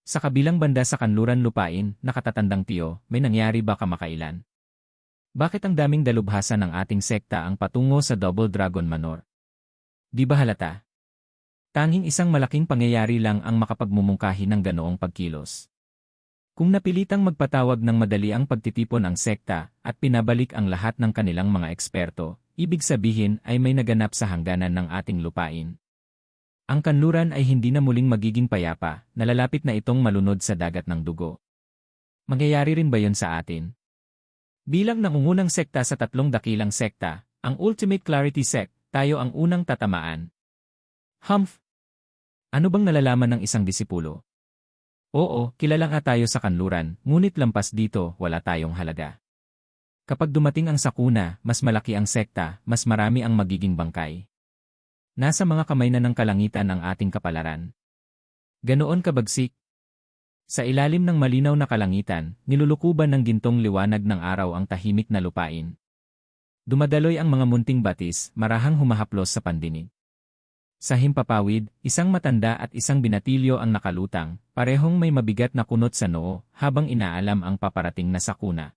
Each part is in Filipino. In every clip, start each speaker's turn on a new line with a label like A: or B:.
A: Sa kabilang banda sa kanluran lupain, nakatatandang tiyo, may nangyari ba kamakailan? Bakit ang daming dalubhasa ng ating sekta ang patungo sa Double Dragon Manor? Di ba halata? Tanging isang malaking pangyayari lang ang makapagmumungkahi ng ganoong pagkilos. Kung napilitang magpatawag ng madali ang pagtitipon ang sekta at pinabalik ang lahat ng kanilang mga eksperto, ibig sabihin ay may naganap sa hangganan ng ating lupain. Ang kanluran ay hindi na muling magiging payapa, nalalapit na itong malunod sa dagat ng dugo. Mangyayari rin ba yon sa atin? Bilang nangungunang sekta sa tatlong dakilang sekta, ang Ultimate Clarity Sect, tayo ang unang tatamaan. Humph! Ano bang nalalaman ng isang disipulo? Oo, kilala nga tayo sa kanluran, ngunit lampas dito, wala tayong halaga. Kapag dumating ang sakuna, mas malaki ang sekta, mas marami ang magiging bangkay. Nasa mga kamay na ng kalangitan ang ating kapalaran. Ganoon kabagsik. Sa ilalim ng malinaw na kalangitan, nilulukuban ng gintong liwanag ng araw ang tahimik na lupain. Dumadaloy ang mga munting batis, marahang humahaplos sa pandinig. Sa himpapawid, isang matanda at isang binatilyo ang nakalutang, parehong may mabigat na kunot sa noo, habang inaalam ang paparating na sakuna.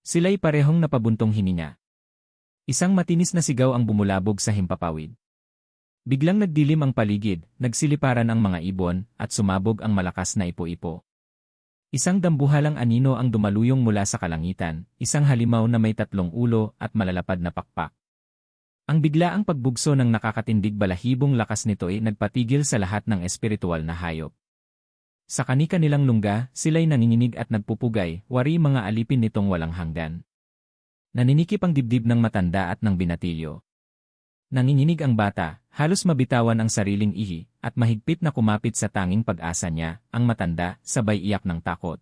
A: Sila'y parehong napabuntong hininga. Isang matinis na sigaw ang bumulabog sa himpapawid. Biglang nagdilim ang paligid, nagsiliparan ang mga ibon, at sumabog ang malakas na ipo-ipo. Isang dambuhalang anino ang dumaluyong mula sa kalangitan, isang halimaw na may 3 ulo at malalapad na pakpak. Ang biglaang pagbugso ng nakakatindig balahibong lakas nito ay nagpatigil sa lahat ng espiritual na hayop. Sa kani-kanilang lungga, sila'y nanginginig at nagpupugay, wari mga alipin nitong walang hanggan. Naninikip ang dibdib ng matanda at ng binatilyo. Nanginginig ang bata, halos mabitawan ang sariling ihi, at mahigpit na kumapit sa tanging pag-asa niya, ang matanda, sabay iyak ng takot.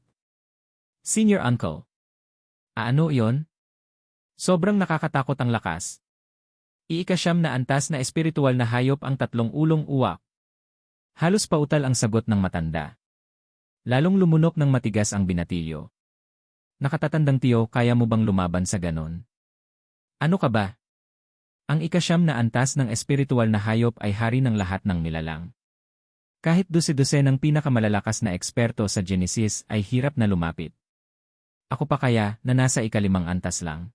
A: Senior Uncle. Ano iyon? Sobrang nakakatakot ang lakas. Iika-9 na antas na espiritual na hayop ang 3 ulong uwak. Halos pautal ang sagot ng matanda. Lalong lumunok ng matigas ang binatilyo. Nakatatandang tiyo, kaya mo bang lumaban sa ganon? Ano ka ba? Ang ika-9 na antas ng espiritual na hayop ay hari ng lahat ng nilalang. Kahit 12 ng pinakamalalakas na eksperto sa Genesis ay hirap na lumapit. Ako pa kaya na nasa ika-5 antas lang.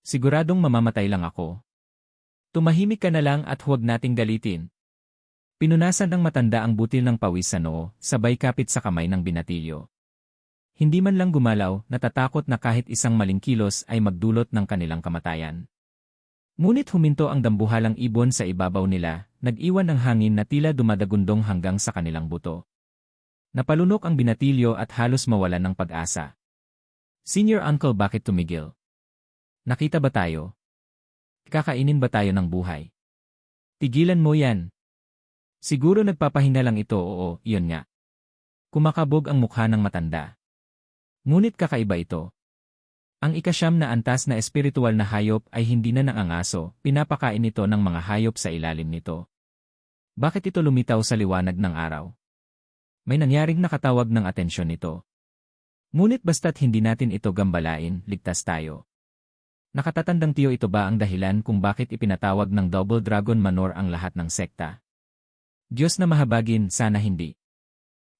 A: Siguradong mamamatay lang ako. Tumahimik ka na lang at huwag nating galitin. Pinunasan ng matanda ang butil ng pawis sa noo, sabay kapit sa kamay ng binatilyo. Hindi man lang gumalaw, natatakot na kahit isang maling kilos ay magdulot ng kanilang kamatayan. Ngunit huminto ang dambuhalang ibon sa ibabaw nila, nag-iwan ng hangin na tila dumadagundong hanggang sa kanilang buto. Napalunok ang binatilyo at halos mawalan ng pag-asa. Senior Uncle, bakit tumigil? Nakita ba tayo? Kakainin ba tayo ng buhay? Tigilan mo yan. Siguro nagpapahinga lang ito, oo, iyon nga. Kumakabog ang mukha ng matanda. Ngunit kakaiba ito. Ang ika-9 na antas na espiritual na hayop ay hindi na nangangaso, pinapakain ito ng mga hayop sa ilalim nito. Bakit ito lumitaw sa liwanag ng araw? May nangyaring nakatawag ng atensyon nito. Ngunit basta't hindi natin ito gambalain, ligtas tayo. Nakatatandang tiyo, ito ba ang dahilan kung bakit ipinatawag ng Double Dragon Manor ang lahat ng sekta? Diyos na mahabagin, sana hindi.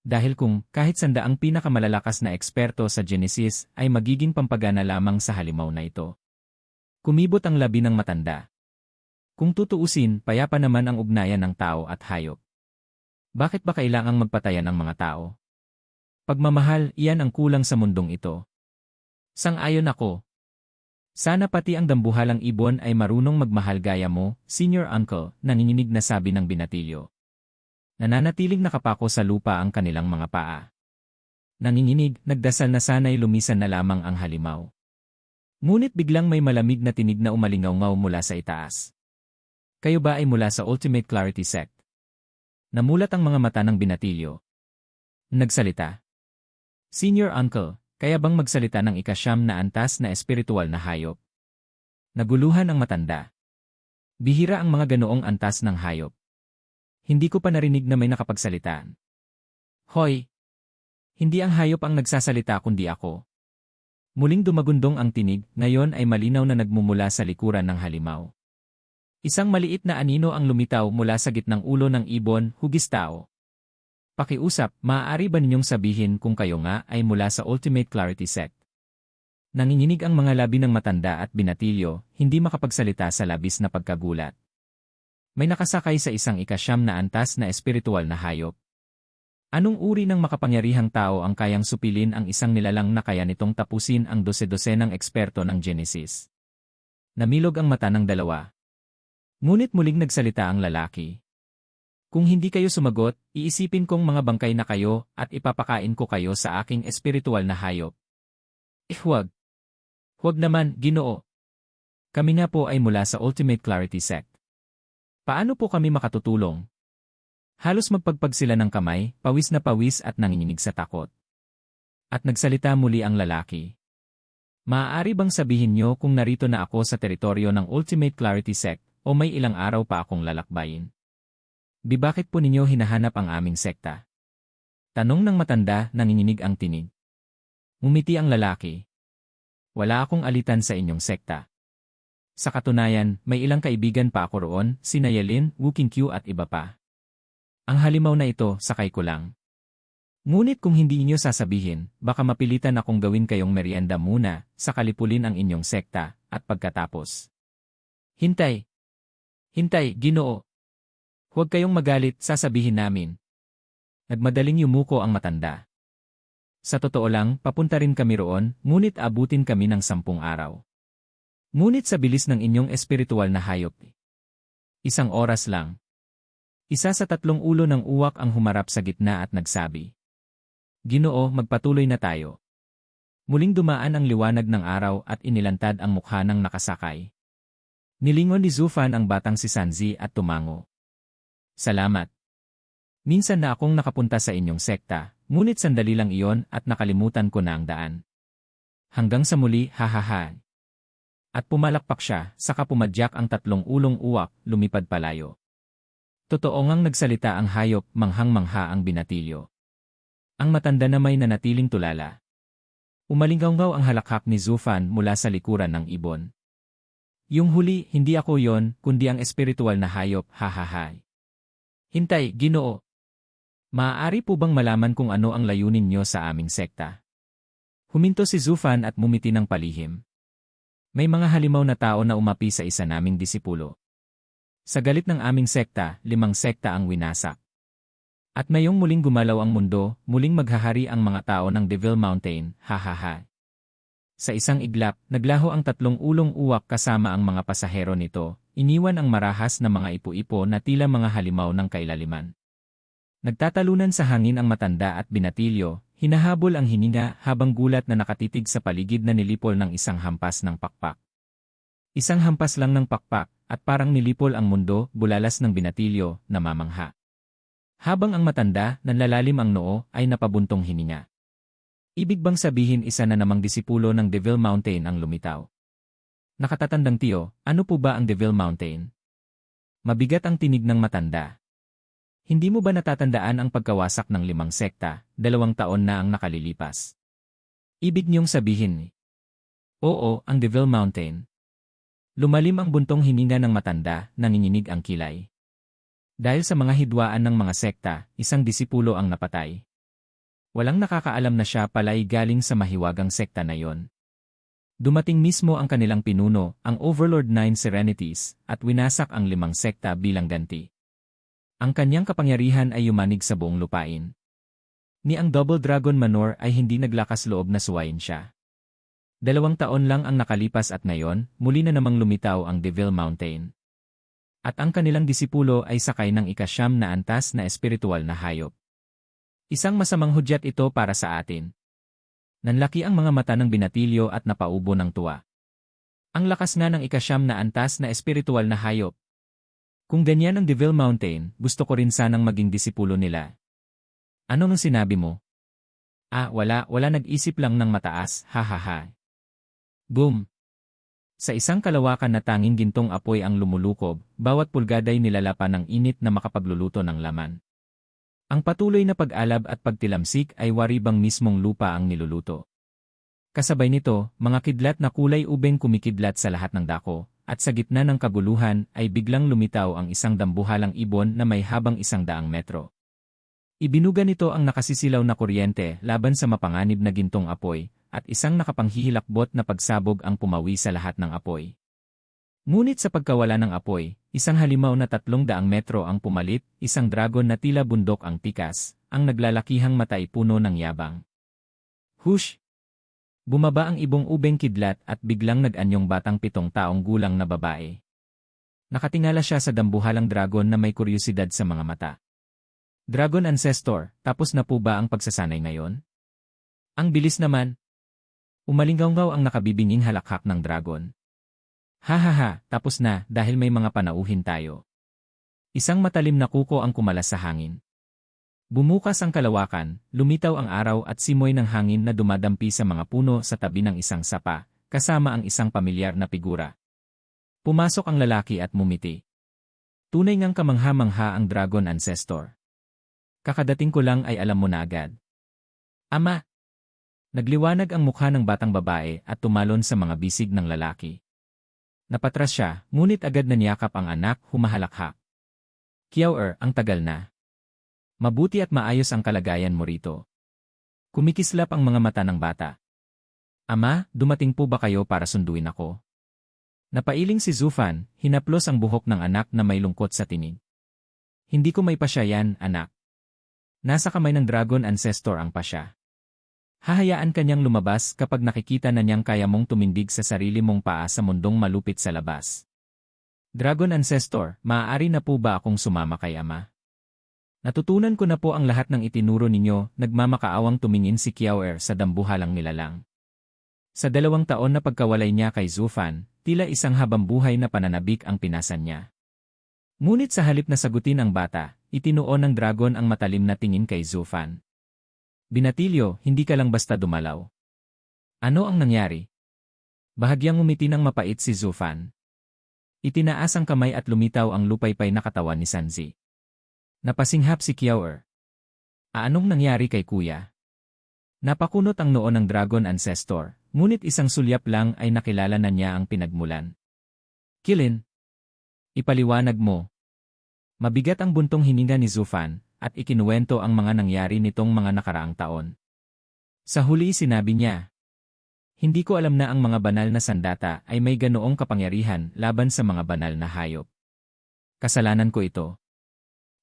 A: Dahil kung kahit 100 ang pinakamalalakas na eksperto sa Genesis ay magiging pampagana lamang sa halimaw na ito. Kumibot ang labi ng matanda. Kung tutuusin, payapa naman ang ugnayan ng tao at hayop. Bakit ba kailangang magpatayan ang mga tao? Pagmamahal, iyan ang kulang sa mundong ito. Sang-ayon ako. Sana pati ang dambuhalang ibon ay marunong magmahal gaya mo, Senior Uncle, nanginginig na sabi ng binatilyo. Nananatiling nakapako sa lupa ang kanilang mga paa. Nanginginig, nagdasal na sana'y lumisan na lamang ang halimaw. Ngunit biglang may malamig na tinig na umalingaw-ngaw mula sa itaas. Kayo ba ay mula sa Ultimate Clarity Sect? Namulat ang mga mata ng binatilyo. Nagsalita. Senior Uncle, kaya bang magsalita ng ika-9 na antas na espiritual na hayop? Naguluhan ang matanda. Bihira ang mga ganoong antas ng hayop. Hindi ko pa narinig na may nakapagsalitaan. Hoy! Hindi ang hayop ang nagsasalita kundi ako. Muling dumagundong ang tinig, ngayon ay malinaw na nagmumula sa likuran ng halimaw. Isang maliit na anino ang lumitaw mula sa gitnang ulo ng ibon, hugis tao. Pakiusap, maaari ba ninyong sabihin kung kayo nga ay mula sa Ultimate Clarity Sect? Nanginginig ang mga labi ng matanda at binatilyo, hindi makapagsalita sa labis na pagkagulat. May nakasakay sa isang ikasyam na antas na espiritual na hayop. Anong uri ng makapangyarihang tao ang kayang supilin ang isang nilalang na kaya nitong tapusin ang dose-dosenang eksperto ng Genesis? Namilog ang mata ng dalawa. Ngunit muling nagsalita ang lalaki. Kung hindi kayo sumagot, iisipin kong mga bangkay na kayo at ipapakain ko kayo sa aking espiritual na hayop. Huwag. Huwag naman, Ginoo. Kami nga po ay mula sa Ultimate Clarity Sect. Paano po kami makatutulong? Halos magpagpag sila ng kamay, pawis na pawis at nanginginig sa takot. At nagsalita muli ang lalaki. Maaari bang sabihin niyo kung narito na ako sa teritoryo ng Ultimate Clarity Sect o may ilang araw pa akong lalakbayin? Di bakit po ninyo hinahanap ang aming sekta? Tanong ng matanda, nanginginig ang tinig. Ngumiti ang lalaki. Wala akong alitan sa inyong sekta. Sa katunayan, may ilang kaibigan pa ako roon, sina Yelin, Wu Qingqiu at iba pa. Ang halimaw na ito, sakay ko lang. Ngunit kung hindi inyo sasabihin, baka mapilitan akong gawin kayong merienda muna, sa kalipulin ang inyong sekta, at pagkatapos. Hintay! Hintay, Ginoo! Huwag kayong magalit, sasabihin namin. Nagmadaling yumuko ang matanda. Sa totoo lang, papunta rin kami roon, ngunit abutin kami ng 10 araw. Ngunit sa bilis ng inyong espiritual na hayop. 1 oras lang. Isa sa 3 ulo ng uwak ang humarap sa gitna at nagsabi. Ginoo, magpatuloy na tayo. Muling dumaan ang liwanag ng araw at inilantad ang mukha ng nakasakay. Nilingon ni Zufan ang batang si Sanzi at tumango. Salamat. Minsan na akong nakapunta sa inyong sekta, ngunit sandali lang iyon at nakalimutan ko na ang daan. Hanggang sa muli, hahaha. At pumalakpak siya, saka pumadyak ang 3 ulong uwak, lumipad palayo. Totoo ngang nagsalita ang hayop, manghang-mangha ang binatilyo. Ang matanda na may nanatiling tulala. Umalinggaw ang halakhak ni Zufan mula sa likuran ng ibon. Yung huli, hindi ako yon, kundi ang espiritual na hayop, hahaha. Hintay, Ginoo. Maaari po bang malaman kung ano ang layunin niyo sa aming sekta? Huminto si Zufan at mumiti ng palihim. May mga halimaw na tao na umapi sa isa naming disipulo. Sa galit ng aming sekta, 5 sekta ang winasak. At mayong muling gumalaw ang mundo, muling maghahari ang mga tao ng Devil Mountain, hahaha. Sa isang iglap, naglaho ang 3 ulong uwak kasama ang mga pasahero nito, iniwan ang marahas na mga ipo-ipo na tila mga halimaw ng kailaliman. Nagtatalunan sa hangin ang matanda at binatilyo, hinahabol ang hininga habang gulat na nakatitig sa paligid na nilipol ng isang hampas ng pakpak. Isang hampas lang ng pakpak, at parang nilipol ang mundo, bulalas ng binatilyo, namamangha. Habang ang matanda, nanlalalim ang noo, ay napabuntong hininga. Ibig bang sabihin isa na namang disipulo ng Devil Mountain ang lumitaw? Nakatatandang tiyo, ano po ba ang Devil Mountain? Mabigat ang tinig ng matanda. Hindi mo ba natatandaan ang pagkawasak ng 5 sekta, 2 taon na ang nakalilipas? Ibig niyong sabihin. Oo, ang Devil Mountain. Lumalim ang buntong hininga ng matanda, nanginginig ang kilay. Dahil sa mga hidwaan ng mga sekta, 1 disipulo ang napatay. Walang nakakaalam na siya pala'y galing sa mahiwagang sekta na yon. Dumating mismo ang kanilang pinuno, ang Overlord 9 Serenities, at winasak ang 5 sekta bilang ganti. Ang kanyang kapangyarihan ay yumanig sa buong lupain. Ni ang Double Dragon Manor ay hindi naglakas loob na suwayin siya. 2 taon lang ang nakalipas at ngayon, muli na namang lumitaw ang Devil Mountain. At ang kanilang disipulo ay sakay ng ika-9 na antas na espiritual na hayop. Isang masamang hudyat ito para sa atin. Nanlaki ang mga mata ng binatilyo at napaubo ng tuwa. Ang lakas nga ng ika-9 na antas na espiritual na hayop. Kung ganyan ang Devil Mountain, gusto ko rin sanang maging disipulo nila. Ano nang sinabi mo? Wala nag-isip lang ng mataas, hahaha. Boom! Sa isang kalawakan na tanging gintong apoy ang lumulukob, bawat pulgada'y nilalapan ng init na makapagluluto ng laman. Ang patuloy na pag-alab at pagtilamsik ay waribang mismong lupa ang niluluto. Kasabay nito, mga kidlat na kulay ubeng kumikidlat sa lahat ng dako, at sa gitna ng kaguluhan ay biglang lumitaw ang isang dambuhalang ibon na may habang 100 metro. Ibinuga nito ang nakasisilaw na kuryente laban sa mapanganib na gintong apoy, at isang nakapanghihilakbot na pagsabog ang pumawi sa lahat ng apoy. Ngunit sa pagkawala ng apoy, isang halimaw na 300 metro ang pumalit, isang dragon na tila bundok ang tikas, ang naglalakihang mata ay puno ng yabang. Hush! Bumaba ang ibong ubeng kidlat at biglang nag-anyong batang 7 taong gulang na babae. Nakatingala siya sa dambuhalang dragon na may kuryosidad sa mga mata. Dragon Ancestor, tapos na po ba ang pagsasanay ngayon? Ang bilis naman. Umalinggaw-ngaw ang nakabibinging halakhak ng dragon. Hahaha, tapos na dahil may mga panauhin tayo. Isang matalim na kuko ang kumalas sa hangin. Bumukas ang kalawakan, lumitaw ang araw at simoy ng hangin na dumadampi sa mga puno sa tabi ng isang sapa, kasama ang isang pamilyar na figura. Pumasok ang lalaki at mumiti. Tunay ngang kamangha-mangha ang Dragon Ancestor. Kakadating ko lang ay alam mo na agad. Ama! Nagliwanag ang mukha ng batang babae at tumalon sa mga bisig ng lalaki. Napatras siya, ngunit agad na niyakap ang anak, humahalakhak. Kiao, ang tagal na. Mabuti at maayos ang kalagayan mo rito. Kumikislap ang mga mata ng bata. Ama, dumating po ba kayo para sunduin ako? Napailing si Zufan, hinaplos ang buhok ng anak na may lungkot sa tinig. Hindi ko may pasya yan, anak. Nasa kamay ng Dragon Ancestor ang pasya. Hahayaan kanyang lumabas kapag nakikita na niyang kaya mong tumindig sa sarili mong paa sa mundong malupit sa labas. Dragon Ancestor, maaari na po ba akong sumama kay ama? Natutunan ko na po ang lahat ng itinuro ninyo, nagmamakaawang tumingin si Kiao sa dambuhalang nilalang. Sa 2 taon na pagkawalay niya kay Zufan, tila isang habambuhay na pananabik ang pinasan niya. Ngunit sa halip na sagutin ang bata, itinuon ng dragon ang matalim na tingin kay Zufan. Binatilyo, hindi ka lang basta dumalaw. Ano ang nangyari? Bahagyang umiti ng mapait si Zufan. Itinaas ang kamay at lumitaw ang lupaypay na katawan ni Sanzi. Napasinghap si Kiao. Anong nangyari kay kuya? Napakunot ang noo ng Dragon Ancestor, ngunit isang sulyap lang ay nakilala na niya ang pinagmulan. Kilin. Ipaliwanag mo. Mabigat ang buntong hininga ni Zufan, at ikinuwento ang mga nangyari nitong mga nakaraang taon. Sa huli sinabi niya, hindi ko alam na ang mga banal na sandata ay may ganoong kapangyarihan laban sa mga banal na hayop. Kasalanan ko ito.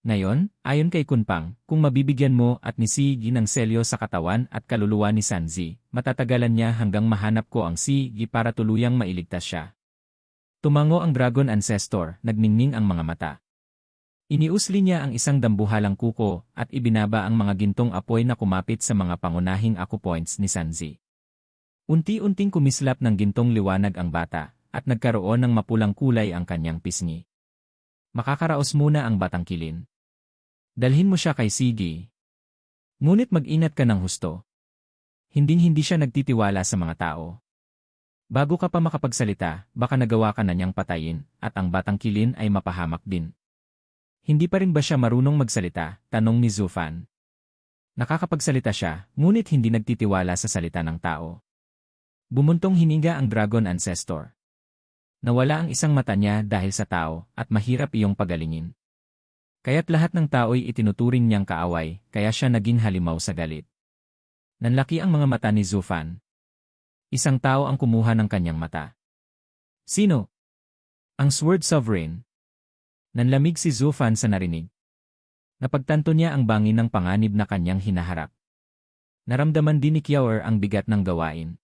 A: Ngayon, ayon kay Kunpang, kung mabibigyan mo at ni Sigi ng selyo sa katawan at kaluluwa ni Sanzi, matatagalan niya hanggang mahanap ko ang Sigi para tuluyang mailigtas siya. Tumango ang Dragon Ancestor, nagmingming ang mga mata. Iniusli niya ang isang dambuhalang kuko at ibinaba ang mga gintong apoy na kumapit sa mga pangunahing acupoints ni Sanzi. Unti-unting kumislap ng gintong liwanag ang bata at nagkaroon ng mapulang kulay ang kanyang pisngi. Makakaraos muna ang batang kilin. Dalhin mo siya kay Sigi. Ngunit mag-ingat ka ng husto. Hinding-hindi siya nagtitiwala sa mga tao. Bago ka pa makapagsalita, baka nagawa ka na niyang patayin, at ang batang kilin ay mapahamak din. Hindi pa rin ba siya marunong magsalita? Tanong ni Zufan. Nakakapagsalita siya, ngunit hindi nagtitiwala sa salita ng tao. Bumuntong hininga ang Dragon Ancestor. Nawala ang isang mata niya dahil sa tao, at mahirap iyong pagalingin. Kaya't lahat ng tao'y itinuturing niyang kaaway, kaya siya naging halimaw sa galit. Nanlaki ang mga mata ni Zufan. Isang tao ang kumuha ng kanyang mata. Sino? Ang Sword Sovereign. Nanlamig si Zufan sa narinig. Napagtanto niya ang bangin ng panganib na kanyang hinaharap. Naramdaman din ni Kiao ang bigat ng gawain.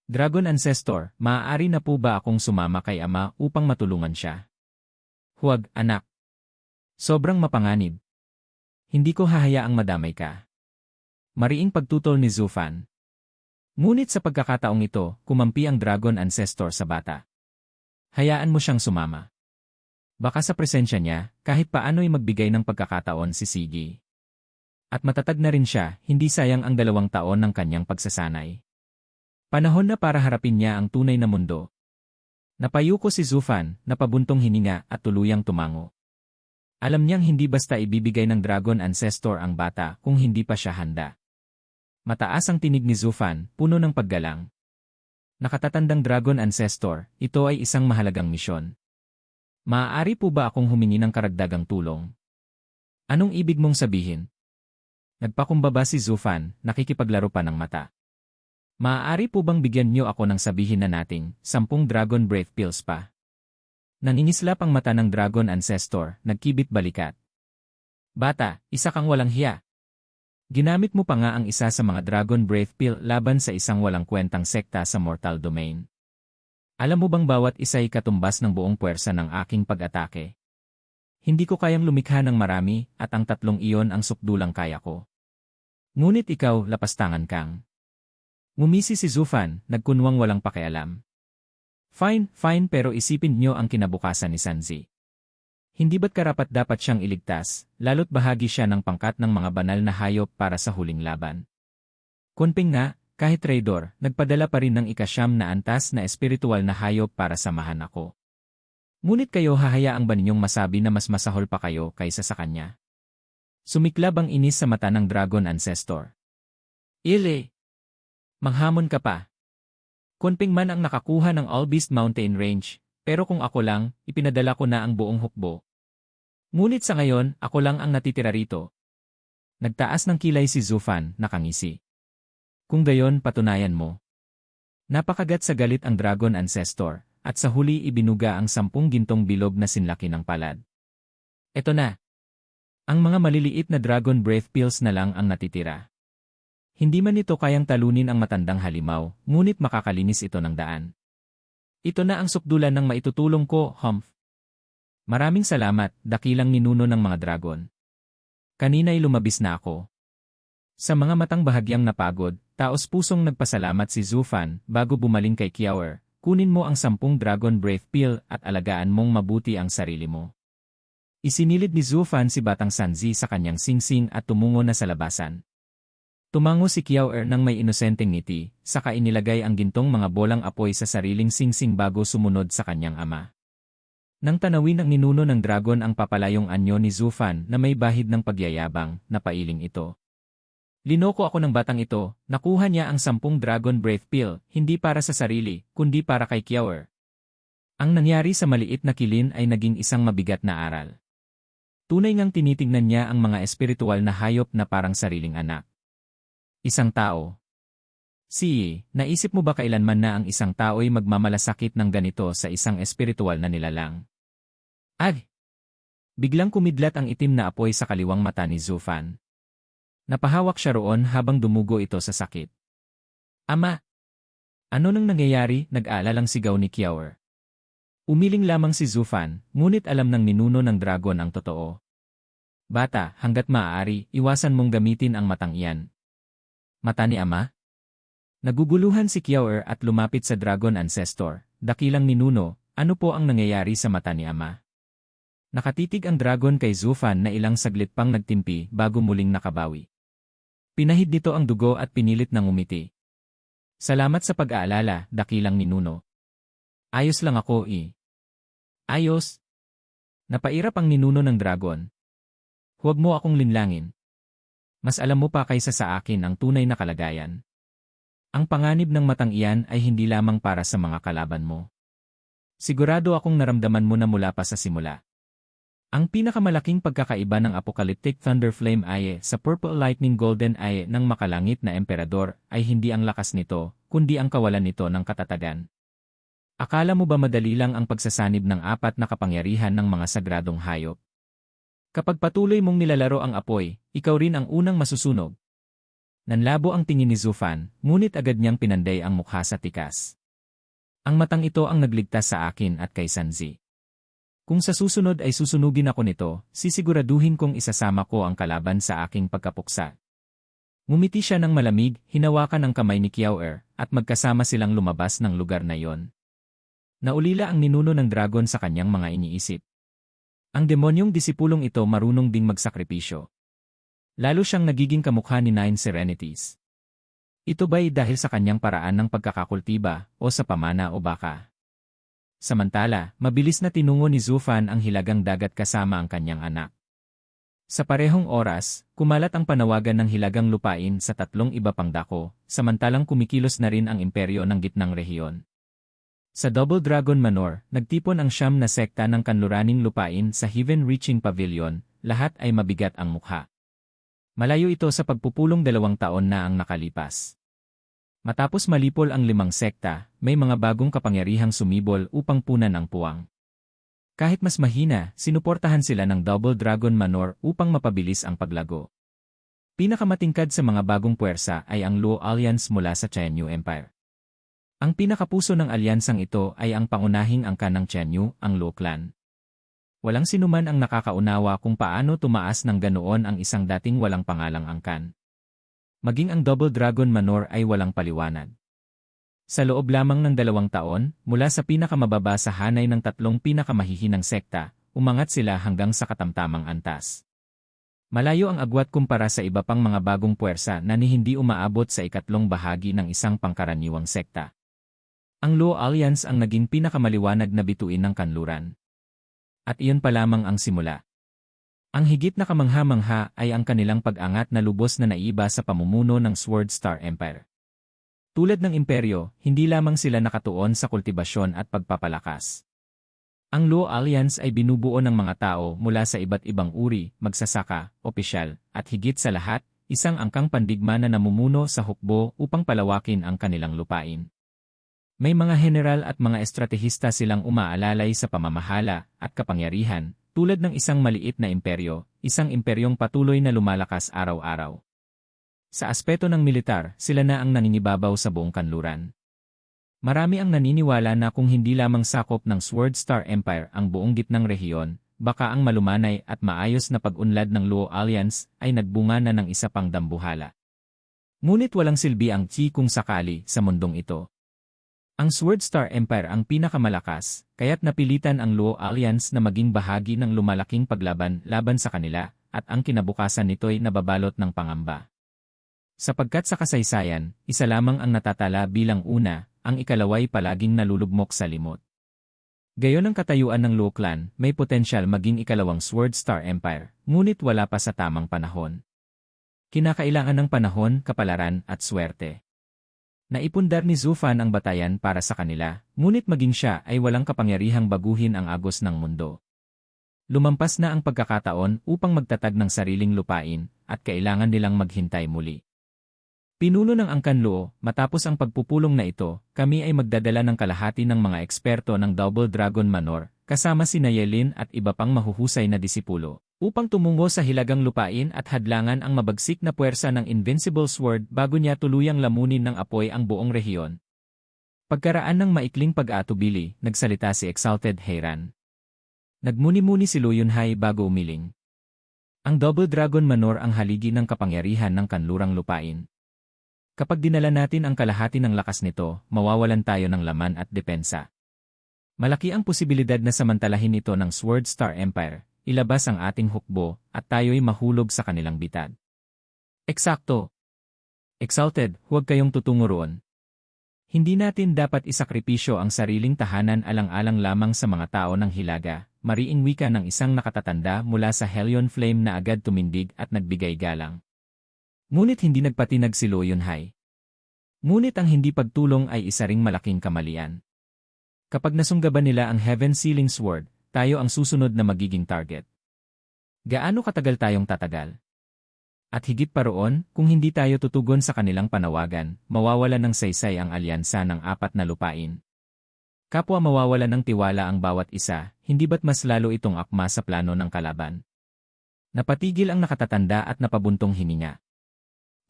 A: Dragon Ancestor, maaari na po ba akong sumama kay ama upang matulungan siya? Huwag, anak. Sobrang mapanganib. Hindi ko hahayaang madamay ka. Mariing pagtutol ni Zufan. Ngunit sa pagkakataong ito, kumampi ang Dragon Ancestor sa bata. Hayaan mo siyang sumama. Baka sa presensya niya, kahit paano'y magbigay ng pagkakataon si Sigi. At matatag na rin siya, hindi sayang ang 2 taon ng kanyang pagsasanay. Panahon na para harapin niya ang tunay na mundo. Napayuko si Zufan, napabuntong hininga at tuluyang tumango. Alam niyang hindi basta ibibigay ng Dragon Ancestor ang bata kung hindi pa siya handa. Mataas ang tinig ni Zufan, puno ng paggalang. Nakatatandang Dragon Ancestor, ito ay isang mahalagang misyon. Maaari po ba akong humingi ng karagdagang tulong? Anong ibig mong sabihin? Nagpakumbaba si Zufan, nakikipaglaro pa ng mata. Maaari po bang bigyan niyo ako ng sabihin na nating 10 Dragon Breath Pills pa? Nangingislap ang mata ng Dragon Ancestor, nagkibit balikat. Bata, isa kang walang hiya. Ginamit mo pa nga ang isa sa mga Dragon Breath Pill laban sa isang walang kwentang sekta sa Mortal Domain. Alam mo bang bawat isa ay katumbas ng buong puwersa ng aking pag-atake? Hindi ko kayang lumikha ng marami at ang 3 iyon ang sukdulang kaya ko. Ngunit ikaw, lapastangan kang. Ngumisi si Zufan, nagkunwang walang pakialam. Fine, pero isipin niyo ang kinabukasan ni Sanzi. Hindi ba't karapat-dapat siyang iligtas, lalo't bahagi siya ng pangkat ng mga banal na hayop para sa huling laban? Kunping nga, kahit traidor, nagpadala pa rin ng ika-9 na antas na espiritual na hayop para samahan ako. Ngunit kayo hahayaan ba ninyong masabi na mas masahol pa kayo kaysa sa kanya? Sumiklab ang inis sa mata ng Dragon Ancestor. Ile! Manghamon ka pa. Kunping man ang nakakuha ng All-Beast Mountain Range, pero kung ako lang, ipinadala ko na ang buong hukbo. Ngunit sa ngayon, ako lang ang natitira rito. Nagtaas ng kilay si Zufan, nakangisi. Kung gayon, patunayan mo. Napakagat sa galit ang Dragon Ancestor, at sa huli ibinuga ang 10 gintong bilog na sinlaki ng palad. Eto na. Ang mga maliliit na Dragon Breath Pills na lang ang natitira. Hindi man ito kayang talunin ang matandang halimaw, ngunit makakalinis ito ng daan. Ito na ang sukdulan ng maitutulong ko, Humph. Maraming salamat, dakilang ninuno ng mga dragon. Kanina'y lumabis na ako. Sa mga matang bahagyang napagod, taos-pusong nagpasalamat si Zufan bago bumaling kay Kiawer. Kunin mo ang 10 Dragon Breath Pill at alagaan mong mabuti ang sarili mo. Isinilid ni Zufan si Batang Sanzi sa kanyang singsing at tumungo na sa labasan. Tumango si Kiawer nang may inosenteng ngiti, saka inilagay ang gintong mga bolang apoy sa sariling singsing bago sumunod sa kanyang ama. Nang tanawin ng ninuno ng dragon ang papalayong anyo ni Zufan na may bahid ng pagyayabang, napailing ito. Linoko ako ng batang ito, nakuha niya ang 10 Dragon Breath Pill, hindi para sa sarili, kundi para kay Kiawer. Ang nangyari sa maliit na kilin ay naging isang mabigat na aral. Tunay ngang tinitingnan niya ang mga espiritual na hayop na parang sariling anak. Isang tao. Naisip mo ba kailanman na ang isang tao'y magmamalasakit ng ganito sa isang espiritual na nilalang? Biglang kumidlat ang itim na apoy sa kaliwang mata ni Zufan. Napahawak siya roon habang dumugo ito sa sakit. Ama! Ano nang nangyayari? Nag-aalalang sigaw ni Kiawer. Umiling lamang si Zufan, ngunit alam ng ninuno ng dragon ang totoo. Bata, hanggat maaari, iwasan mong gamitin ang matang iyan. Mata ni Ama? Naguguluhan si Kiawer at lumapit sa Dragon Ancestor. Dakilang ninuno, ano po ang nangyayari sa mata ni Ama? Nakatitig ang dragon kay Zufan na ilang saglit pang nagtimpi bago muling nakabawi. Pinahid nito ang dugo at pinilit ng umiti. Salamat sa pag-aalala, dakilang ninuno. Ayos lang ako Ayos? Napairap ang ninuno ng dragon. Huwag mo akong linlangin. Mas alam mo pa kaysa sa akin ang tunay na kalagayan. Ang panganib ng matang iyan ay hindi lamang para sa mga kalaban mo. Sigurado akong naramdaman mo na mula pa sa simula. Ang pinakamalaking pagkakaiba ng Apocalyptic Thunder Flame Eye sa Purple Lightning Golden Eye ng makalangit na emperador ay hindi ang lakas nito, kundi ang kawalan nito ng katatagan. Akala mo ba madali lang ang pagsasanib ng 4 na kapangyarihan ng mga sagradong hayop? Kapag patuloy mong nilalaro ang apoy, ikaw rin ang unang masusunog. Nanlabo ang tingin ni Zufan, ngunit agad niyang pinanday ang mukha sa tikas. Ang matang ito ang nagligtas sa akin at kay Sanzi. Kung sa susunod ay susunugin ako nito, sisiguraduhin kong isasama ko ang kalaban sa aking pagkapuksa. Ngumiti siya ng malamig, hinawakan ang kamay ni Kiawer, at magkasama silang lumabas ng lugar na yon. Naulila ang ninuno ng dragon sa kanyang mga iniisip. Ang demonyong disipulong ito marunong ding magsakripisyo. Lalo siyang nagiging kamukha ni Nine Serenities. Ito ba'y dahil sa kanyang paraan ng pagkakakultiba o sa pamana o baka? Samantala, mabilis na tinungo ni Zufan ang hilagang dagat kasama ang kanyang anak. Sa parehong oras, kumalat ang panawagan ng hilagang lupain sa 3 iba pang dako, samantalang kumikilos na rin ang imperyo ng gitnang rehiyon. Sa Double Dragon Manor, nagtipon ang 9 na sekta ng kanluraning lupain sa Heaven-Reaching Pavilion, lahat ay mabigat ang mukha. Malayo ito sa pagpupulong 2 taon na ang nakalipas. Matapos malipol ang 5 sekta, may mga bagong kapangyarihang sumibol upang punan ang puwang. Kahit mas mahina, sinuportahan sila ng Double Dragon Manor upang mapabilis ang paglago. Pinakamatingkad sa mga bagong puwersa ay ang Luo Alliance mula sa Qianyu Empire. Ang pinakapuso ng alyansang ito ay ang pangunahing angkan ng Qianyu, ang Luo Clan. Walang sinuman ang nakakaunawa kung paano tumaas ng ganoon ang isang dating walang pangalang angkan. Maging ang Double Dragon Manor ay walang paliwanag. Sa loob lamang ng 2 taon, mula sa pinakamababa sa hanay ng 3 pinakamahihinang sekta, umangat sila hanggang sa katamtamang antas. Malayo ang agwat kumpara sa iba pang mga bagong puwersa na hindi umaabot sa 3 bahagi ng isang pangkaraniwang sekta. Ang Luo Alliance ang naging pinakamaliwanag na bituin ng kanluran. At iyon pa lamang ang simula. Ang higit na kamangha-mangha ay ang kanilang pag-angat na lubos na naiba sa pamumuno ng Sword Star Empire. Tulad ng imperyo, hindi lamang sila nakatuon sa kultibasyon at pagpapalakas. Ang Luo Alliance ay binubuo ng mga tao mula sa iba't ibang uri, magsasaka, opisyal, at higit sa lahat, isang angkang pandigma na namumuno sa hukbo upang palawakin ang kanilang lupain. May mga general at mga estratehista silang umaalalay sa pamamahala at kapangyarihan, tulad ng isang maliit na imperyo, isang imperyong patuloy na lumalakas araw-araw. Sa aspeto ng militar, sila na ang nangingibabaw sa buong kanluran. Marami ang naniniwala na kung hindi lamang sakop ng Sword Star Empire ang buong gitnang rehiyon, baka ang malumanay at maayos na pag-unlad ng Luo Alliance ay nagbunga na ng isa pang dambuhala. Ngunit walang silbi ang Qi kung sakali sa mundong ito. Ang Sword Star Empire ang pinakamalakas, kaya't napilitan ang Luo Alliance na maging bahagi ng lumalaking paglaban laban sa kanila, at ang kinabukasan nito'y nababalot ng pangamba. Sapagkat sa kasaysayan, isa lamang ang natatala bilang una, ang ikalaway palaging nalulugmok sa limot. Gayon ang katayuan ng Luo Clan, may potensyal maging ikalawang Sword Star Empire, ngunit wala pa sa tamang panahon. Kinakailangan ng panahon, kapalaran, at swerte. Naipundar ni Zhu Fan ang batayan para sa kanila, ngunit maging siya ay walang kapangyarihang baguhin ang agos ng mundo. Lumampas na ang pagkakataon upang magtatag ng sariling lupain, at kailangan nilang maghintay muli. Pinuno ng Angkan Luo, matapos ang pagpupulong na ito, kami ay magdadala ng kalahati ng mga eksperto ng Double Dragon Manor, kasama si Nayelin at iba pang mahuhusay na disipulo, upang tumungo sa hilagang lupain at hadlangan ang mabagsik na puwersa ng Invincible Sword bago niya tuluyang lamunin ng apoy ang buong rehiyon. Pagkaraan ng maikling pag-aatubili, nagsalita si Exalted Heiran. Nagmuni-muni si Lu Yunhai bago umiling. Ang Double Dragon Manor ang haligi ng kapangyarihan ng kanlurang lupain. Kapag dinala natin ang kalahati ng lakas nito, mawawalan tayo ng laman at depensa. Malaki ang posibilidad na samantalahin ito ng Sword Star Empire, ilabas ang ating hukbo, at tayo'y mahulog sa kanilang bitad. Eksakto. Exalted, huwag kayong tutungo roon. Hindi natin dapat isakripisyo ang sariling tahanan alang-alang lamang sa mga tao ng Hilaga, mariing wika ng isang nakatatanda mula sa Hellion Flame na agad tumindig at nagbigay galang. Ngunit hindi nagpatinag si Lu Yunhai. Ngunit ang hindi pagtulong ay isa ring malaking kamalian. Kapag nasunggaban nila ang Heaven Sealing Sword, tayo ang susunod na magiging target. Gaano katagal tayong tatagal? At higit pa roon, kung hindi tayo tutugon sa kanilang panawagan, mawawalan ng saysay ang alyansa ng 4 na lupain. Kapwa mawawalan ng tiwala ang bawat isa, hindi ba't mas lalo itong akma sa plano ng kalaban? Napatigil ang nakatatanda at napabuntong hininga.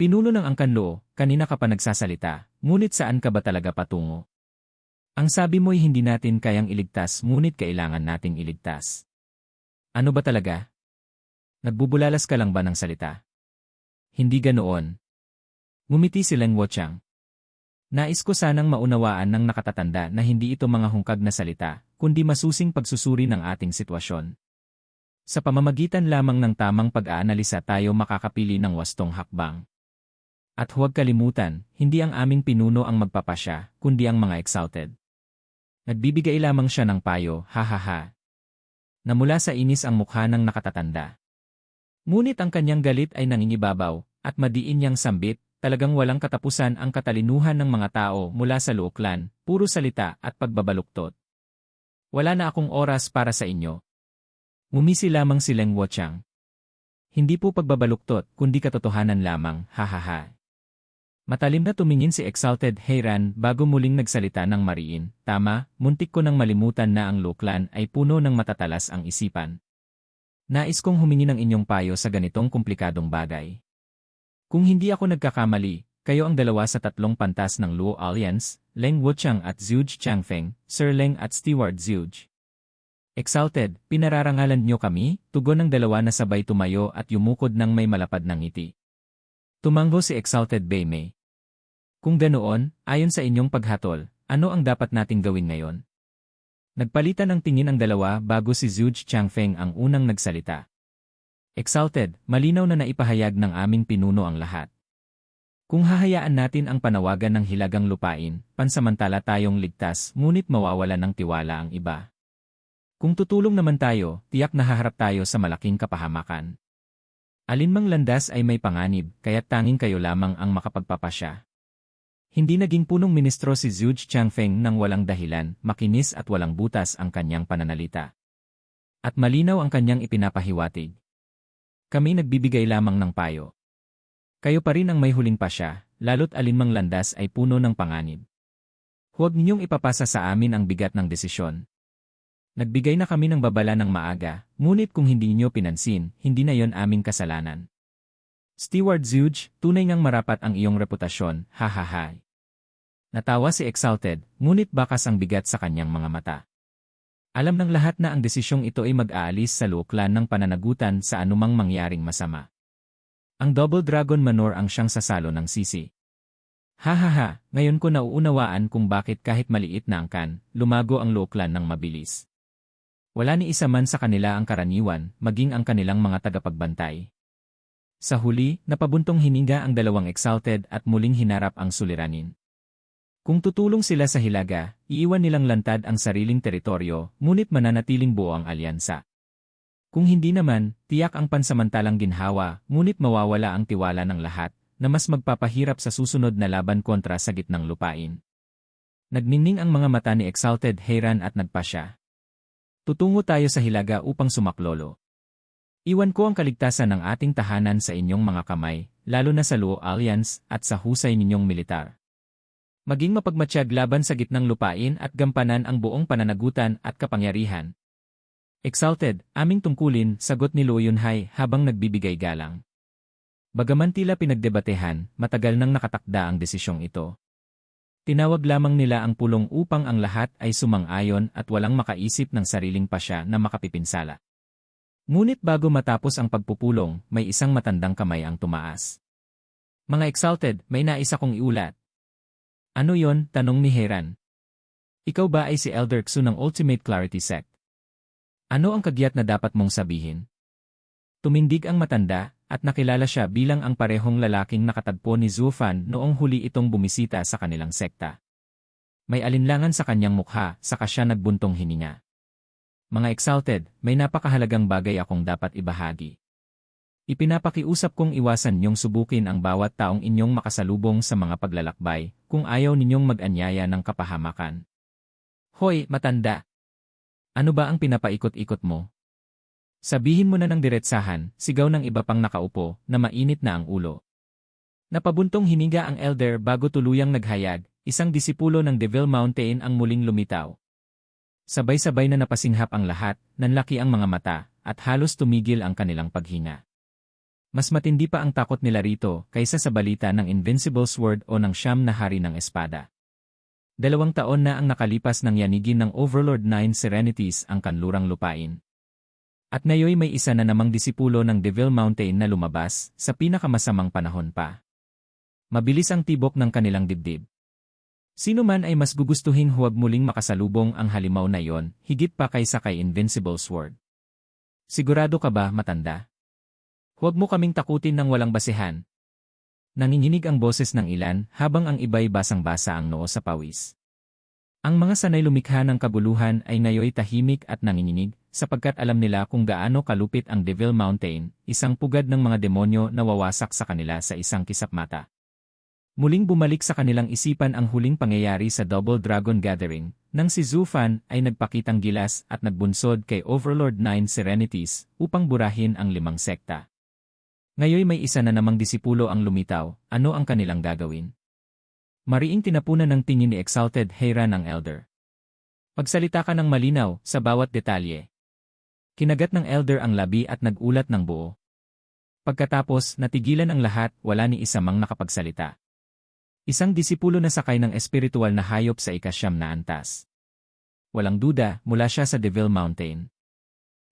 A: Pinuno ng Angkan Luo, kanina ka pa nagsasalita, ngunit saan ka ba talaga patungo? Ang sabi mo'y hindi natin kayang iligtas ngunit kailangan nating iligtas. Ano ba talaga? Nagbubulalas ka lang ba ng salita? Hindi ganoon. Ngumiti si Leng Wuchang. Nais ko sanang maunawaan ng nakatatanda na hindi ito mga hungkag na salita, kundi masusing pagsusuri ng ating sitwasyon. Sa pamamagitan lamang ng tamang pag-aanalisa tayo makakapili ng wastong hakbang. At huwag kalimutan, hindi ang aming pinuno ang magpapasya, kundi ang mga exalted. Nagbibigay lamang siya ng payo, ha. Namula sa inis ang mukha ng nakatatanda. Ngunit ang kanyang galit ay nangingibabaw, at madiin niyang sambit, talagang walang katapusan ang katalinuhan ng mga tao mula sa Luo Clan, puro salita at pagbabaluktot. Wala na akong oras para sa inyo. Ngumisi lamang si Leng Wuchang. Hindi po pagbabaluktot, kundi katotohanan lamang, hahaha. Matalim na tumingin si Exalted Heiran bago muling nagsalita ng mariin. Tama, muntik ko nang malimutan na ang Luklan ay puno ng matatalas ang isipan. Nais kong humingi ng inyong payo sa ganitong komplikadong bagay. Kung hindi ako nagkakamali, kayo ang dalawa sa tatlong pantas ng Luo Alliance, Leng Wuchang at Zhuge Changfeng, Sir Leng at Steward Zhuge. Exalted, pinararangalan niyo kami, tugon ng dalawa na sabay tumayo at yumukod ng may malapad ng ngiti. Tumanggo si Exalted Beimei. Kung ganoon, ayon sa inyong paghatol, ano ang dapat nating gawin ngayon? Nagpalitan ng tingin ang dalawa bago si Zhuge Changfeng ang unang nagsalita. Exalted, malinaw na naipahayag ng aming pinuno ang lahat. Kung hahayaan natin ang panawagan ng hilagang lupain, pansamantala tayong ligtas ngunit mawawala ng tiwala ang iba. Kung tutulong naman tayo, tiyak na haharap tayo sa malaking kapahamakan. Alinmang landas ay may panganib, kaya't tanging kayo lamang ang makapagpapasya. Hindi naging punong ministro si Zhuge Changfeng nang walang dahilan, makinis at walang butas ang kanyang pananalita. At malinaw ang kanyang ipinapahiwatig. Kami nagbibigay lamang ng payo. Kayo pa rin ang may huling pasya, lalo't alinmang landas ay puno ng panganib. Huwag ninyong ipapasa sa amin ang bigat ng desisyon. Nagbigay na kami ng babala ng maaga, ngunit kung hindi niyo pinansin, hindi na yon aming kasalanan. Steward Zhuge, tunay ngang marapat ang iyong reputasyon, hahaha. Natawa si Exalted, ngunit bakas ang bigat sa kanyang mga mata. Alam ng lahat na ang desisyong ito ay mag-aalis sa Luklan ng pananagutan sa anumang mangyaring masama. Ang Double Dragon Manor ang siyang sasalo ng sisi. Hahaha, ngayon ko nauunawaan kung bakit kahit maliit na angkan, lumago ang Luklan ng mabilis. Wala ni isa man sa kanila ang karaniwan, maging ang kanilang mga tagapagbantay. Sa huli, napabuntong hininga ang dalawang Exalted at muling hinarap ang suliranin. Kung tutulong sila sa Hilaga, iiwan nilang lantad ang sariling teritoryo, ngunit mananatiling buo ang alyansa. Kung hindi naman, tiyak ang pansamantalang ginhawa, ngunit mawawala ang tiwala ng lahat, na mas magpapahirap sa susunod na laban kontra sa gitnang lupain. Nagningning ang mga mata ni Exalted Heiran at nagpasya. Tutungo tayo sa Hilaga upang sumaklolo. Iwan ko ang kaligtasan ng ating tahanan sa inyong mga kamay, lalo na sa Luo Alliance at sa husay ninyong militar. Maging mapagmatsyag laban sa gitnang lupain at gampanan ang buong pananagutan at kapangyarihan. Exalted, aming tungkulin, sagot ni Luo Yunhai habang nagbibigay galang. Bagaman tila pinagdebatehan, matagal nang nakatakda ang desisyong ito. Tinawag lamang nila ang pulong upang ang lahat ay sumang-ayon at walang makaisip ng sariling pasya na makapipinsala. Ngunit bago matapos ang pagpupulong, may isang matandang kamay ang tumaas. Mga Exalted, may nais akong iulat. Ano yon? Tanong ni Heiran. Ikaw ba ay si Elder Xu ng Ultimate Clarity Sect? Ano ang kagyat na dapat mong sabihin? Tumindig ang matanda, at nakilala siya bilang ang parehong lalaking nakatagpo ni Zhu Fan noong huli itong bumisita sa kanilang sekta. May alinlangan sa kanyang mukha, saka siya nagbuntong hininga. Mga Exalted, may napakahalagang bagay akong dapat ibahagi. Ipinapakiusap kong iwasan niyong subukin ang bawat taong inyong makasalubong sa mga paglalakbay, kung ayaw ninyong mag-anyaya ng kapahamakan. Hoy, matanda! Ano ba ang pinapaikot-ikot mo? Sabihin mo na ng diretsahan, sigaw ng iba pang nakaupo, na mainit na ang ulo. Napabuntong hiniga ang elder bago tuluyang naghayag, isang disipulo ng Devil Mountain ang muling lumitaw. Sabay-sabay na napasinghap ang lahat, nanlaki ang mga mata, at halos tumigil ang kanilang paghinga. Mas matindi pa ang takot nila rito kaysa sa balita ng Invincible Sword o ng Siyam na Hari ng Espada. 2 taon na ang nakalipas ng yanigin ng Overlord 9 Serenities ang kanlurang lupain. At ngayon may isa na namang disipulo ng Devil Mountain na lumabas sa pinakamasamang panahon pa. Mabilis ang tibok ng kanilang dibdib. Sino man ay mas gugustuhin huwag muling makasalubong ang halimaw na yon, higit pa kaysa kay Invincible Sword. Sigurado ka ba, matanda? Huwag mo kaming takutin ng walang basehan. Nanginginig ang boses ng ilan habang ang iba'y basang-basa ang noo sa pawis. Ang mga sanay lumikha ng kaguluhan ay ngayoy tahimik at nanginginig sapagkat alam nila kung gaano kalupit ang Devil Mountain, isang pugad ng mga demonyo na wawasak sa kanila sa isang kisap mata. Muling bumalik sa kanilang isipan ang huling pangyayari sa Double Dragon Gathering, nang si Zhu Fan ay nagpakitang gilas at nagbunsod kay Overlord 9 Serenities upang burahin ang 5 sekta. Ngayon may isa na namang disipulo ang lumitaw, ano ang kanilang gagawin? Mariing tinapunan ng tingin ni Exalted Heiran ang elder. Pagsalita ka ng malinaw sa bawat detalye. Kinagat ng elder ang labi at nagulat ng buo. Pagkatapos, natigilan ang lahat, wala ni isa mang nakapagsalita. Isang disipulo na sakay ng espiritual na hayop sa ikasyam na antas. Walang duda, mula siya sa Devil Mountain.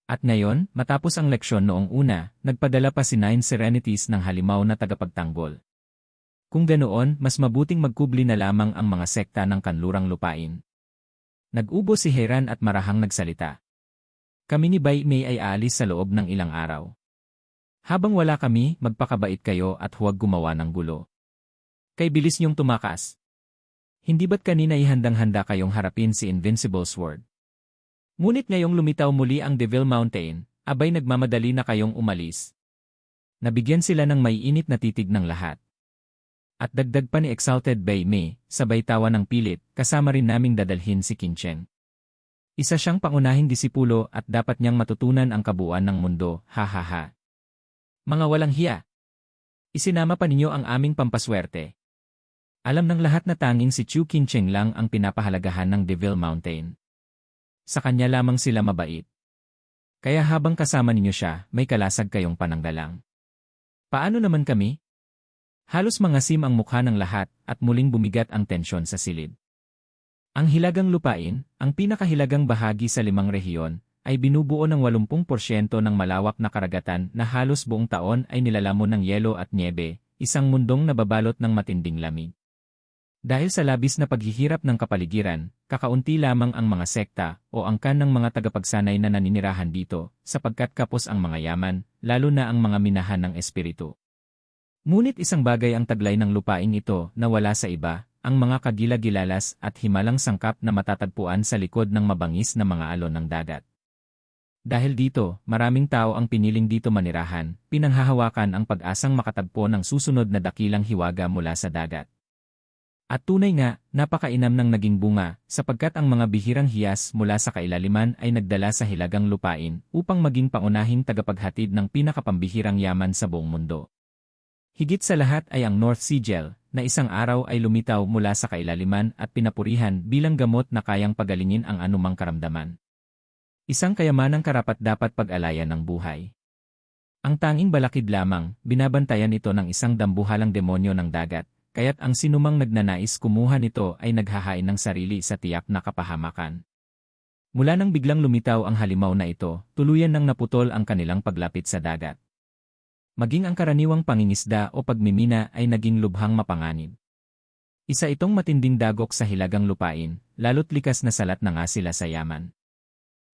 A: At ngayon, matapos ang leksyon noong una, nagpadala pa si Nine Serenities ng halimaw na tagapagtanggol. Kung ganoon, mas mabuting magkubli na lamang ang mga sekta ng kanlurang lupain. Nag-ubo si Heiran at marahang nagsalita. Kami ni Bai Mei ay aalis sa loob ng ilang araw. Habang wala kami, magpakabait kayo at huwag gumawa ng gulo. Kay bilis niyong tumakas. Hindi ba't kanina ihandang-handa kayong harapin si Invincible Sword? Ngunit ngayong lumitaw muli ang Devil Mountain, abay nagmamadali na kayong umalis. Nabigyan sila ng maiinit na titig ng lahat. At dagdag pa ni Exalted Bai Mei, sabay tawa ng pilit, kasama rin naming dadalhin si Qin Cheng. Isa siyang pangunahing disipulo at dapat niyang matutunan ang kabuuan ng mundo, ha ha ha. Mga walang hiya. Isinama pa ninyo ang aming pampaswerte. Alam ng lahat na tanging si Chu Qin Cheng lang ang pinapahalagahan ng Devil Mountain. Sa kanya lamang sila mabait. Kaya habang kasama ninyo siya, may kalasag kayong pananggalang. Paano naman kami? Halos mangasim ang mukha ng lahat at muling bumigat ang tensyon sa silid. Ang hilagang lupain, ang pinakahilagang bahagi sa 5 rehiyon, ay binubuo ng 80% ng malawak na karagatan na halos buong taon ay nilalamon ng yelo at niebe, isang mundong nababalot ng matinding lamig. Dahil sa labis na paghihirap ng kapaligiran, kakaunti lamang ang mga sekta o angkan ng mga tagapagsanay na naninirahan dito, sapagkat kapos ang mga yaman, lalo na ang mga minahan ng espiritu. Ngunit isang bagay ang taglay ng lupain ito na wala sa iba, ang mga kagila-gilalas at himalang sangkap na matatagpuan sa likod ng mabangis na mga alon ng dagat. Dahil dito, maraming tao ang piniling dito manirahan, pinanghahawakan ang pag-asang makatagpo ng susunod na dakilang hiwaga mula sa dagat. At tunay nga, napakainam ng naging bunga, sapagkat ang mga bihirang hiyas mula sa kailaliman ay nagdala sa hilagang lupain upang maging pangunahing tagapaghatid ng pinakapambihirang yaman sa buong mundo. Higit sa lahat ay ang North Sigil, na isang araw ay lumitaw mula sa kailaliman at pinapurihan bilang gamot na kayang pagalingin ang anumang karamdaman. Isang kayamanang karapat-dapat pag-alayan ng buhay. Ang tanging balakid lamang, binabantayan ito ng isang dambuhalang demonyo ng dagat, kaya't ang sinumang nagnanais kumuha nito ay naghahain ng sarili sa tiyak na kapahamakan. Mula nang biglang lumitaw ang halimaw na ito, tuluyan nang naputol ang kanilang paglapit sa dagat. Maging ang karaniwang pangingisda o pagmimina ay naging lubhang mapanganib. Isa itong matinding dagok sa hilagang lupain, lalo't likas na salat na nga sila sa yaman.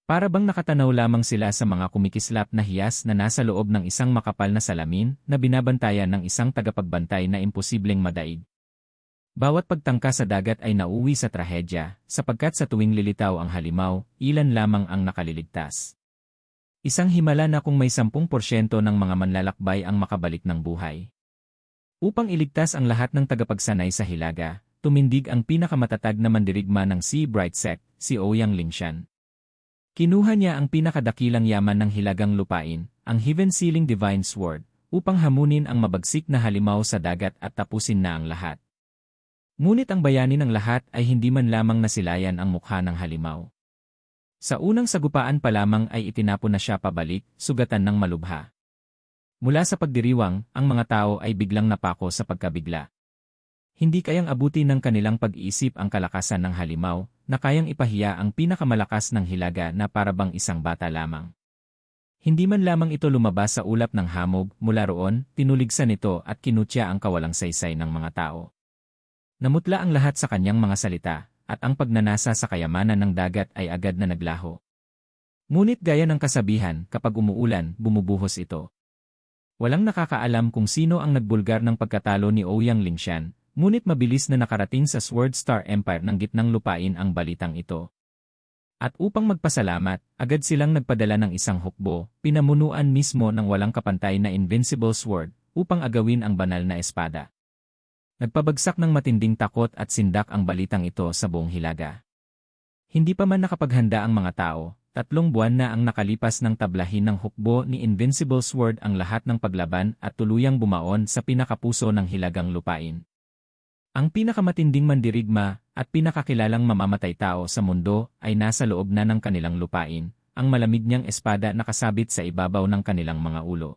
A: Para bang nakatanaw lamang sila sa mga kumikislap na hiyas na nasa loob ng isang makapal na salamin na binabantayan ng isang tagapagbantay na imposibleng madaig. Bawat pagtangka sa dagat ay nauwi sa trahedya, sapagkat sa tuwing lilitaw ang halimaw, ilan lamang ang nakaliligtas. Isang himala na kung may 10% ng mga manlalakbay ang makabalik ng buhay. Upang iligtas ang lahat ng tagapagsanay sa hilaga, tumindig ang pinakamatatag na mandirigma ng Sea Bright Sect, si Ouyang Lingshan. Kinuha niya ang pinakadakilang yaman ng hilagang lupain, ang Heaven-Sealing Divine Sword, upang hamunin ang mabagsik na halimaw sa dagat at tapusin na ang lahat. Ngunit ang bayani ng lahat ay hindi man lamang nasilayan ang mukha ng halimaw. Sa unang sagupaan pa lamang ay itinapon na siya pabalik, sugatan ng malubha. Mula sa pagdiriwang, ang mga tao ay biglang napako sa pagkabigla. Hindi kayang abutin ng kanilang pag-iisip ang kalakasan ng halimaw, na kayang ipahiya ang pinakamalakas ng hilaga na parabang isang bata lamang. Hindi man lamang ito lumabas sa ulap ng hamog, mula roon, tinuligsan ito at kinutya ang kawalang saysay ng mga tao. Namutla ang lahat sa kanyang mga salita, at ang pagnanasa sa kayamanan ng dagat ay agad na naglaho. Ngunit gaya ng kasabihan, kapag umuulan, bumubuhos ito. Walang nakakaalam kung sino ang nagbulgar ng pagkatalo ni Ouyang Lingshan, ngunit mabilis na nakarating sa Sword Star Empire ng gitnang lupain ang balitang ito. At upang magpasalamat, agad silang nagpadala ng isang hukbo, pinamunuan mismo ng walang kapantay na Invincible Sword, upang agawin ang banal na espada. Nagpabagsak ng matinding takot at sindak ang balitang ito sa buong hilaga. Hindi pa man nakapaghanda ang mga tao, 3 buwan na ang nakalipas ng tablahin ng hukbo ni Invincible Sword ang lahat ng paglaban at tuluyang bumaon sa pinakapuso ng hilagang lupain. Ang pinakamatinding mandirigma at pinakakilalang mamamatay tao sa mundo ay nasa loob na ng kanilang lupain, ang malamig niyang espada nakasabit sa ibabaw ng kanilang mga ulo.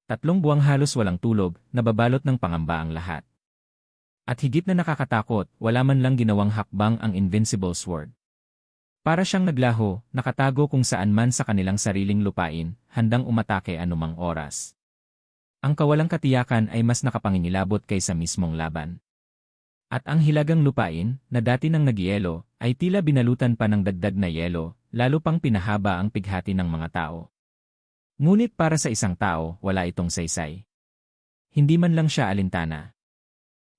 A: 3 buwang halos walang tulog, nababalot ng pangamba ang lahat. At higit na nakakatakot, wala man lang ginawang hakbang ang Invincible Sword. Para siyang naglaho, nakatago kung saan man sa kanilang sariling lupain, handang umatake anumang oras. Ang kawalang katiyakan ay mas nakapangingilabot kaysa mismong laban. At ang hilagang lupain, na dati nang nagyelo, ay tila binalutan pa ng dagdag na yelo, lalo pang pinahaba ang pighati ng mga tao. Ngunit para sa isang tao, wala itong saysay. Hindi man lang siya alintana.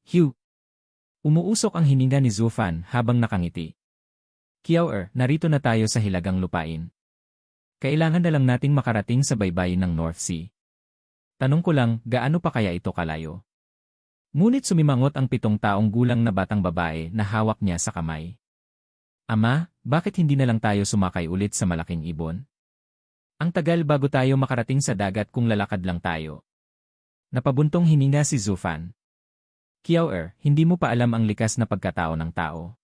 A: Hugh! Umuusok ang hininga ni Zufan habang nakangiti. Kiao, narito na tayo sa hilagang lupain. Kailangan na lang nating makarating sa baybayin ng North Sea. Tanong ko lang, gaano pa kaya ito kalayo? Ngunit sumimangot ang 7 taong gulang na batang babae na hawak niya sa kamay. Ama, bakit hindi na lang tayo sumakay ulit sa malaking ibon? Ang tagal bago tayo makarating sa dagat kung lalakad lang tayo. Napabuntong hininga si Zufan. Kiao, hindi mo pa alam ang likas na pagkatao ng tao.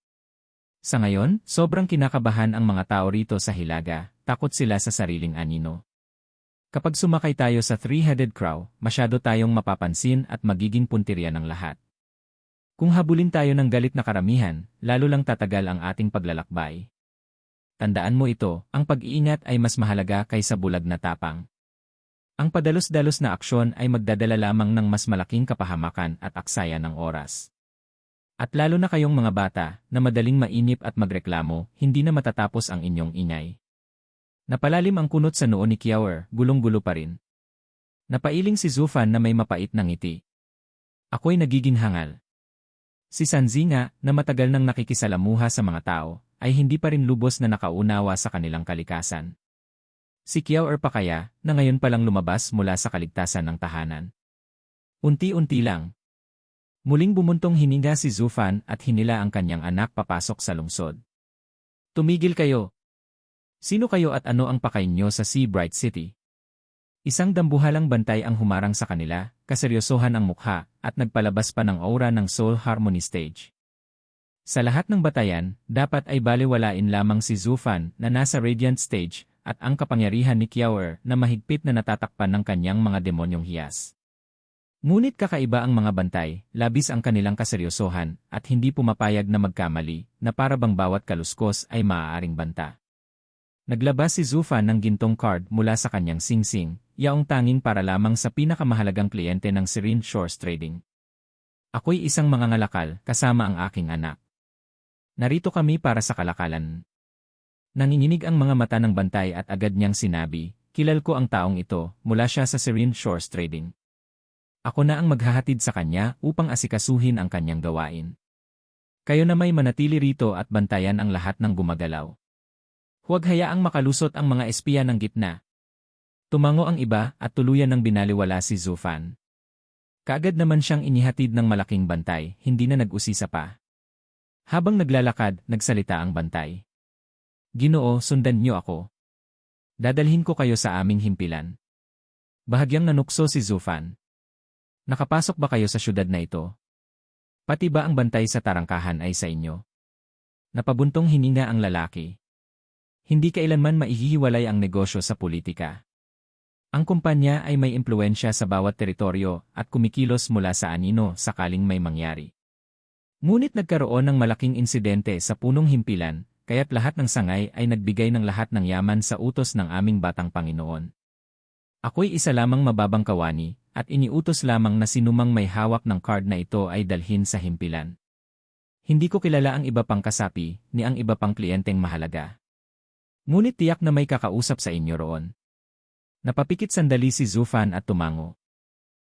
A: Sa ngayon, sobrang kinakabahan ang mga tao rito sa Hilaga, takot sila sa sariling anino. Kapag sumakay tayo sa three-headed crow, masyado tayong mapapansin at magiging puntirya ng lahat. Kung habulin tayo ng galit na karamihan, lalo lang tatagal ang ating paglalakbay. Tandaan mo ito, ang pag-iingat ay mas mahalaga kaysa bulag na tapang. Ang padalos-dalos na aksyon ay magdadala lamang ng mas malaking kapahamakan at aksaya ng oras. At lalo na kayong mga bata, na madaling mainip at magreklamo, hindi na matatapos ang inyong ingay. Napalalim ang kunot sa noo ni Kiao, gulong-gulo pa rin. Napailing si Zufan na may mapait na ngiti. Ako'y nagiging hangal. Si Sanzi nga, na matagal nang nakikisalamuha sa mga tao, ay hindi pa rin lubos na nakaunawa sa kanilang kalikasan. Si Kiao pa kaya, na ngayon palang lumabas mula sa kaligtasan ng tahanan. Unti-unti lang. Muling bumuntong hininga si Zufan at hinila ang kanyang anak papasok sa lungsod. Tumigil kayo! Sino kayo at ano ang pakain nyo sa Sea Bright City? Isang dambuhalang bantay ang humarang sa kanila, kaseryosohan ang mukha, at nagpalabas pa ng aura ng Soul Harmony Stage. Sa lahat ng batayan, dapat ay balewalain lamang si Zufan na nasa Radiant Stage, at ang kapangyarihan ni Kiao na mahigpit na natatakpan ng kanyang mga demonyong hiyas. Ngunit kakaiba ang mga bantay, labis ang kanilang kaseryosohan, at hindi pumapayag na magkamali, na para bang bawat kaluskos ay maaaring banta. Naglabas si Zufan ng gintong card mula sa kanyang singsing, yaong tanging para lamang sa pinakamahalagang kliyente ng Serene Shores Trading. Ako'y isang mangangalakal, kasama ang aking anak. Narito kami para sa kalakalan. Nanginginig ang mga mata ng bantay at agad niyang sinabi, kilal ko ang taong ito, mula siya sa Serene Shores Trading. Ako na ang maghahatid sa kanya upang asikasuhin ang kanyang gawain. Kayo na may manatili rito at bantayan ang lahat ng gumagalaw. Huwag hayaang makalusot ang mga espiya ng gitna. Tumango ang iba at tuluyan ng binaliwala si Zufan. Kaagad naman siyang inihatid ng malaking bantay, hindi na nag-usisa pa. Habang naglalakad, nagsalita ang bantay. Ginoo, sundan niyo ako. Dadalhin ko kayo sa aming himpilan. Bahagyang nanukso si Zufan. Nakapasok ba kayo sa syudad na ito? Pati ba ang bantay sa tarangkahan ay sa inyo? Napabuntong hininga ang lalaki. Hindi kailanman maihihiwalay ang negosyo sa politika. Ang kumpanya ay may impluensya sa bawat teritoryo at kumikilos mula sa anino sakaling may mangyari. Ngunit nagkaroon ng malaking insidente sa punong himpilan, kaya't lahat ng sangay ay nagbigay ng lahat ng yaman sa utos ng aming batang Panginoon. Ako'y isa lamang mababang kawani, at iniutos lamang na sinumang may hawak ng card na ito ay dalhin sa himpilan. Hindi ko kilala ang iba pang kasapi, ni ang iba pang kliyenteng mahalaga. Ngunit tiyak na may kakausap sa inyo roon. Napapikit sandali si Zufan at tumango.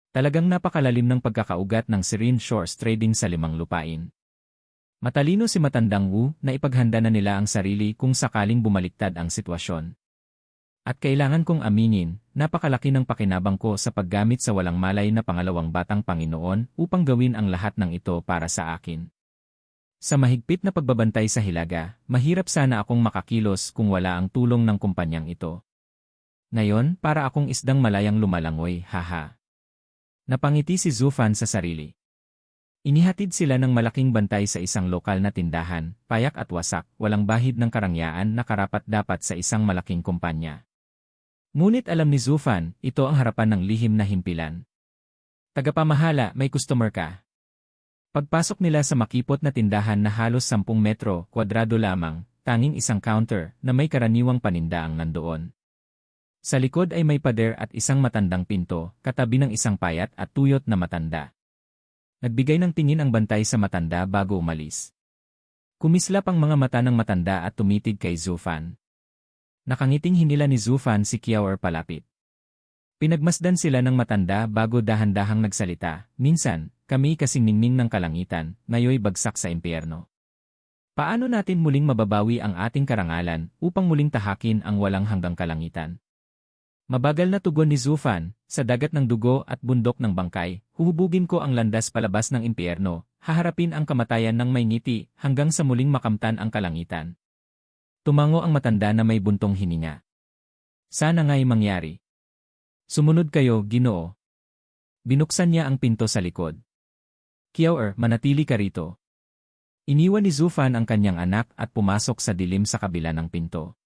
A: Talagang napakalalim ng pagkakaugat ng Serene Shores Trading sa 5 lupain. Matalino si Matandang Wu na ipaghanda na nila ang sarili kung sakaling bumaliktad ang sitwasyon. At kailangan kong aminin, napakalaki ng pakinabang ko sa paggamit sa walang malay na pangalawang batang Panginoon upang gawin ang lahat ng ito para sa akin. Sa mahigpit na pagbabantay sa hilaga, mahirap sana akong makakilos kung wala ang tulong ng kumpanyang ito. Ngayon, para akong isdang malayang lumalangoy, haha. Napangiti si Zufan sa sarili. Inihatid sila ng malaking bantay sa isang lokal na tindahan, payak at wasak, walang bahid ng karangyaan na karapat-dapat sa isang malaking kumpanya. Ngunit alam ni Zufan, ito ang harapan ng lihim na himpilan. Tagapamahala, may customer ka. Pagpasok nila sa makipot na tindahan na halos 10 metro kwadrado lamang, tanging isang counter na may karaniwang paninda ang nandoon. Sa likod ay may pader at isang matandang pinto, katabi ng isang payat at tuyot na matanda. Nagbigay ng tingin ang bantay sa matanda bago umalis. Kumislap ang mga mata ng matanda at tumitig kay Zufan. Nakangiting hinila ni Zufan si Kiaor palapit. Pinagmasdan sila ng matanda bago dahan-dahang nagsalita, minsan, kami kasing ningning ng kalangitan, ngayoy bagsak sa impyerno. Paano natin muling mababawi ang ating karangalan upang muling tahakin ang walang hanggang kalangitan? Mabagal na tugon ni Zufan, sa dagat ng dugo at bundok ng bangkay, huhubugin ko ang landas palabas ng impyerno, haharapin ang kamatayan ng may ngiti hanggang sa muling makamtan ang kalangitan. Tumango ang matanda na may buntong hininga. Sana nga'y mangyari. Sumunod kayo, Ginoo. Binuksan niya ang pinto sa likod. Kiaor, manatili ka rito. Iniwan ni Zufan ang kanyang anak at pumasok sa dilim sa kabila ng pinto.